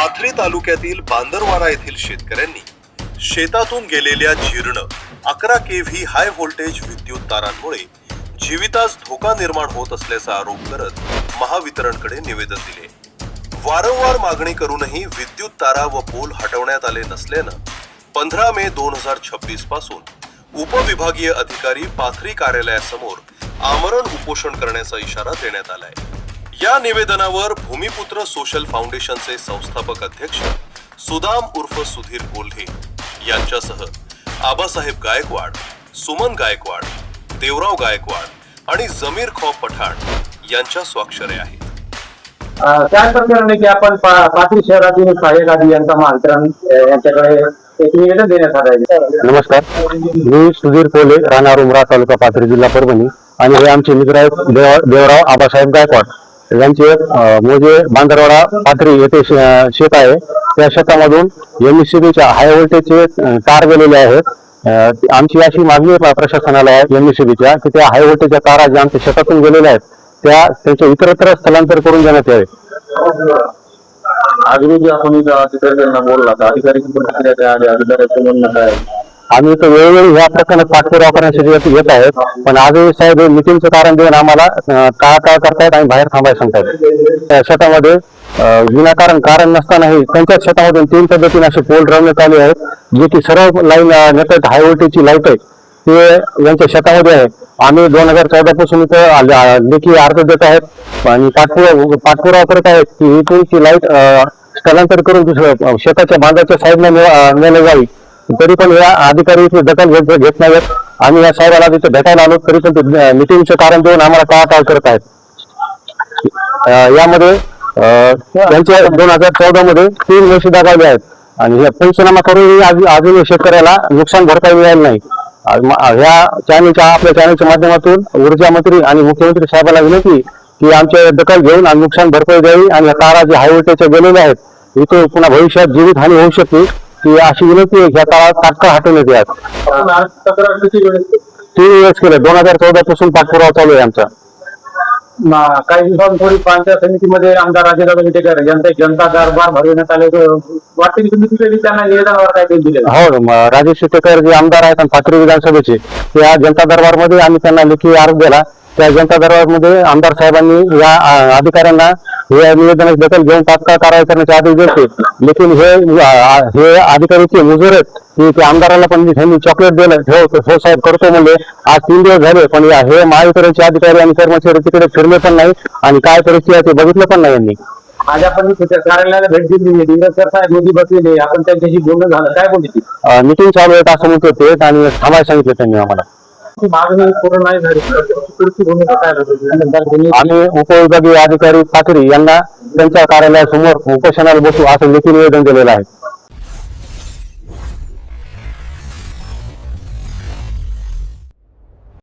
पाथरी तालुक्यातील बांदरवाडा येथील शेतकऱ्यांनी शेतातून गेलेल्या जीर्ण 11 केव्ही हाय व्होल्टेज विद्युत तारांमुळे जीवितास धोका निर्माण होत असल्याचा आरोप करत महावितरणकडे निवेदन दिले। वारंवार मागणी करूनही विद्युत तारा व पोल हटवण्यात आले नसल्यानं 15 मे 2026 पासून उपविभागीय अधिकारी पाथरी कार्यालयासमोर आमरण उपोषण करण्याचा इशारा देण्यात आलाय। या निवेदनावर भूमिपुत्र सोशल फाउंडेशनचे संस्थापक अध्यक्ष सुदाम उर्फ सुधीर कोल्हे यांच्यासह आबासाहेब गायकवाड, सुमन गायकवाड, देवराव गायकवाड आणि जमीर खॉफ पठाण यांच्या स्वाक्षऱ्या आहेत। त्या प्रकरणी की आपण पाथरी शहरातील सहाय्यक अभियंता महावितरण यांच्याकडे एक निवेदन देण्यात आले आहे। नमस्कार, मी सुधीर कोल्हे, राहणार उमरा, तालुका पाथरी, जिल्हा परभणी आणि हे आमचे मित्र आहेत देवराव आबासाहेब गायकवाड यांचे मोजे बांदरवाडा पाथरी येथे शेत आहे। त्या शेतामधून एमएससीबीच्या हाय व्होल्टेजचे तार गेलेले आहेत। आमची अशी मागणी आहे प्रशासनाला एमएससीबीच्या की त्या हाय व्होल्टेजच्या तारा ज्या आमच्या शेतातून गेलेल्या आहेत त्यांचे इतरत्र स्थलांतर करून देण्यात यावे। अगदी जे आपण अधिकाऱ्यांना बोलला तर अधिकाऱ्यांची प्रतिक्रिया आली, अधिकाऱ्याचं म्हणणं काय? आम्ही तर वेळोवेळी ह्या प्रकरणात पाठपुरावा करण्यासाठी येत आहेत, पण आजही साहेब मिटिंगचं कारण देऊन आम्हाला टाळाटाळ करतायत आणि बाहेर थांबायला सांगतायत। शेतामध्ये विनाकारण कारण नसतानाही त्यांच्याच शेतामधून 3 पद्धतीने असे पोल रवण्यात आले आहेत, जे की सर्व लाईन नेटवर्क हाय व्होल्टेजची लाईट आहे ते यांच्या शेतामध्ये आहे। आम्ही 2014 पासून इथं लेखी अर्ज देत आहेत आणि पाठपुरावा करत आहेत की इथून ती लाईट स्थलांतर करून दुसऱ्या शेताच्या बांधाच्या साईडला नेली जावी, तरी पण या अधिकारी इथे दखल घेत नाहीत। आम्ही या साहेबाला तिथे भेटायला आलो तरी पण ते मिटिंगचं कारण देऊन आम्हाला टाळाटाळ करत आहेत। यामध्ये त्यांच्या 2014 मध्ये 3 वर्षे दाखवले आहेत आणि पंचनामा करून अजून शेतकऱ्याला नुकसान भरपाई मिळाली नाही। आपल्या चॅनलच्या माध्यमातून ऊर्जा मंत्री आणि मुख्यमंत्री साहेबांना विनंती की आमच्या दखल घेऊन आणि नुकसान भरपाई द्यावी आणि तारा जे हाय व्होल्टेजच्या गेलेल्या आहेत इथे पुन्हा भविष्यात जीवित हानी होऊ शकते ती अशी विनंती आहे। ह्या तारा तात्काळ हटवण्यात याव्यात। 3 वेळेस केलं, 2014 पासून पाठपुरावा चालू आहे आमचा। काही दिवसांपूर्वी पंचायत समितीमध्ये आमदार राजेदादा विटेकर जनता दरबार भरवण्यात आले, वाटते की तुम्ही तिथे त्यांना निवेदनावर काय दिले? हो, राजेश विटेकर जे आमदार आहेत आणि पाथरी विधानसभेचे त्या जनता दरबारमध्ये आम्ही त्यांना लेखी अर्ज दिला। त्या जनता दरबारमध्ये आमदार साहेबांनी या अधिकाऱ्यांना हे निवेदनाची दखल घेऊन तात्काळ कारवाई करण्याचे आदेश दिले, लेकिन हे अधिकारीचे मुजोर आहेत की ते आमदाराला पण त्यांनी चॉकलेट दिलं, हो साहेब करतो म्हणले। आज 3 दिवस झाले पण हे महावितरणचे अधिकारी आणि कर्मचारी तिकडे फिरले पण नाही आणि काय परिस्थिती आहे ते बघितलं पण नाही यांनी। आज आपण कार्यालयाला भेट दिली, दिवसभर साहेब मोदी बसलेले, आपण त्यांच्याशी बोलणं झालं, काय बोलली? मिटिंग चालू आहेत असं म्हणतो ते आणि थांबायला सांगितलं त्यांनी आम्हाला। मागणी पूर्ण नाही झाली, पुढची भूमिका काय होती? आम्ही उपविभागीय अधिकारी पाथरी यांना त्यांच्या कार्यालयासमोर उपोषणाला बसू असं लेखी निवेदन दिलेलं आहे।